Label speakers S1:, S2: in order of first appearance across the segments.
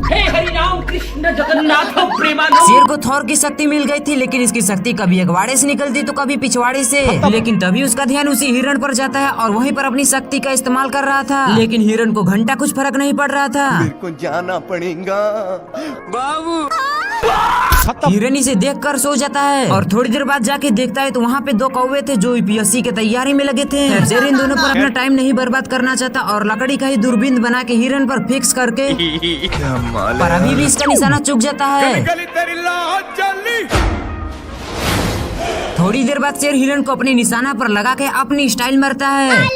S1: हे हरि राम कृष्ण जगन्नाथ प्रेमानंद।
S2: शेर को थॉर की शक्ति मिल गई थी, लेकिन इसकी शक्ति कभी अगवाड़े से निकलती तो कभी पिछवाड़े से। लेकिन तभी उसका ध्यान उसी हिरण पर जाता है और वहीं पर अपनी शक्ति का इस्तेमाल कर रहा था। लेकिन हिरण को घंटा कुछ फर्क नहीं पड़ रहा था।
S3: मेरे को जाना पड़ेगा बाबू।
S2: हिरण इसे देखकर सो जाता है और थोड़ी देर बाद जाके देखता है तो वहाँ पे दो कौवे थे जो यूपीएससी के तैयारी में लगे थे। शेर इन दोनों पर अपना टाइम नहीं बर्बाद करना चाहता और लकड़ी का ही दूरबीन बना के हिरण पर फिक्स करके, पर अभी भी इसका निशाना चूक जाता है। थोड़ी देर बाद शेर हिरण को अपने निशाना पर लगा के अपनी स्टाइल मारता है,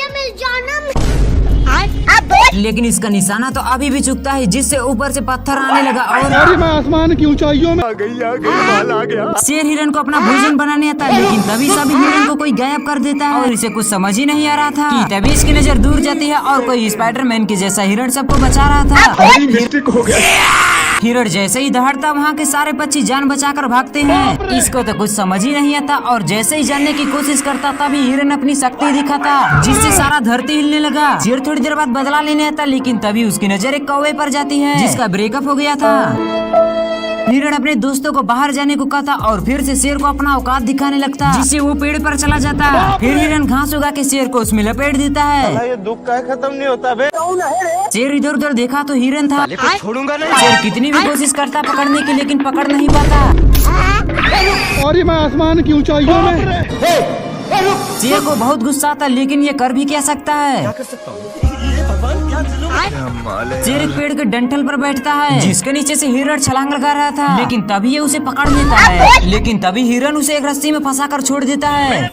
S2: लेकिन इसका निशाना तो अभी भी चुकता है, जिससे ऊपर से पत्थर आने लगा और
S4: मैं आसमान की ऊंचाइयों में
S3: आ गया।
S2: शेर हिरण को अपना भोजन बनाने आता है, लेकिन तभी सभी हिरण को कोई गायब कर देता है और इसे कुछ समझ ही नहीं आ रहा था कि तभी इसकी नजर दूर जाती है और कोई स्पाइडरमैन के जैसा हिरण सबको बचा रहा था।
S3: मिस्टेक हो गया।
S2: हिरण जैसे ही दहाड़ता वहाँ के सारे पक्षी जान बचाकर भागते हैं। इसको तो कुछ समझ ही नहीं आता और जैसे ही जानने की कोशिश करता तभी हिरण अपनी शक्ति दिखाता, जिससे सारा धरती हिलने लगा। शेर थोड़ी देर बाद बदला लेने आता, लेकिन तभी उसकी नजर एक कौवे पर जाती है जिसका ब्रेकअप हो गया था। हिरण अपने दोस्तों को बाहर जाने को कहता और फिर से शेर को अपना औकात दिखाने लगता, जिससे वो पेड़ पर चला जाता। फिर हिरण घास उगा के शेर को उसमें लपेट देता है।
S3: ये दुख का खत्म नहीं होता बे।
S2: शेर इधर उधर देखा तो हिरण था।
S3: छोड़ूंगा नहीं।
S2: शेर कितनी भी कोशिश करता पकड़ने की, लेकिन पकड़ नहीं पाता।
S4: और मैं आसमान की ऊंचाइयों में।
S2: शेर को बहुत गुस्सा आता, लेकिन ये कर भी क्या सकता है। शेर एक पेड़ के डंठल पर बैठता है, जिसके नीचे से हिरण छलांग लगा रहा था, लेकिन तभी ये उसे पकड़ लेता है। लेकिन तभी हिरण उसे एक रस्सी में फंसा कर छोड़ देता है।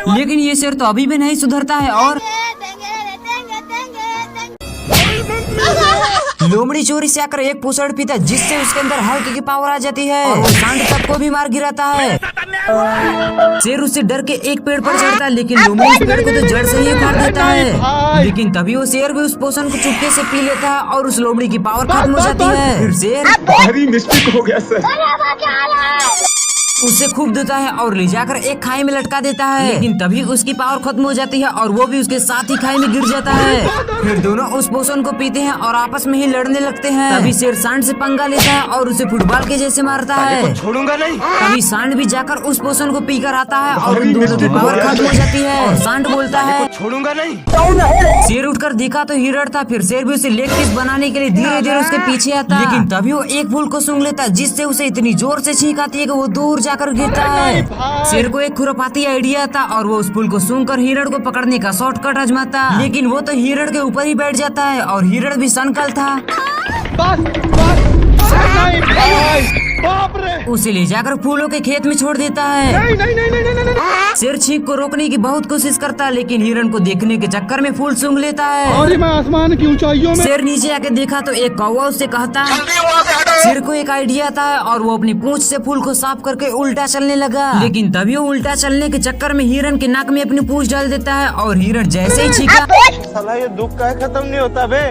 S2: लेकिन ये शेर तो अभी भी नहीं सुधरता है और लोमड़ी चोरी से आकर एक पूछड़ पीता, जिससे उसके अंदर हल्क की पावर आ जाती है और वो सांड तक को भी मार गिराता है। शेर उससे डर के एक पेड़ पर चढ़ता है, लेकिन लोमड़ी उस पेड़ को तो जड़ से ही उखाड़ देता है। लेकिन तभी वो शेर भी उस पोषण को चुपके से पी लेता है और उस लोमड़ी की पावर खत्म हो जाती है। फिर शेर
S3: भारी मिस्टेक हो गया सर।
S2: उसे खूब देता है और ले जाकर एक खाई में लटका देता है, लेकिन तभी उसकी पावर खत्म हो जाती है और वो भी उसके साथ ही खाई में गिर जाता है। फिर दोनों उस पोषण को पीते हैं और आपस में ही लड़ने लगते हैं। तभी शेर सांड से पंगा लेता है और उसे फुटबॉल के जैसे मारता है।
S3: छोड़ूंगा नहीं।
S2: तभी सांड भी जाकर उस पोषण को पीकर आता है और उन दोनों की पावर खत्म हो जाती है और सांड बोलता है
S3: छोड़ूंगा नहीं।
S2: शेर उठकर देखा तो हिरण था। फिर शेर भी उसे लेग पीस बनाने के लिए धीरे धीरे उसके पीछे आता, लेकिन तभी वो एक फूल को सूंघ लेता, जिससे उसे इतनी जोर से छींक आती है कि वो दूर जाकर गिरता है। शेर को एक खुरापाती आइडिया था और वो उस फूल को सूंघकर हिरण को पकड़ने का शॉर्टकट आजमाता, लेकिन वो तो हिरण के ऊपर ही बैठ जाता है और हिरण भी सनकल था। उसे ले जाकर फूलों के खेत में छोड़ देता है। शेर छींक को रोकने की बहुत कोशिश करता है, लेकिन हिरण को देखने के चक्कर में फूल सूंघ लेता है।
S4: और मैं आसमान की ऊंचाइयों में।
S2: शेर नीचे आके देखा तो एक कौवा उससे कहता। शेर को एक आइडिया था और वो अपनी पूंछ से फूल को साफ करके उल्टा चलने लगा, लेकिन तभी वो उल्टा चलने के चक्कर में हिरण के नाक में अपनी पूंछ डाल देता है और हिरण जैसे ही छींका,
S3: साला ये दुख का खत्म नहीं होता बे।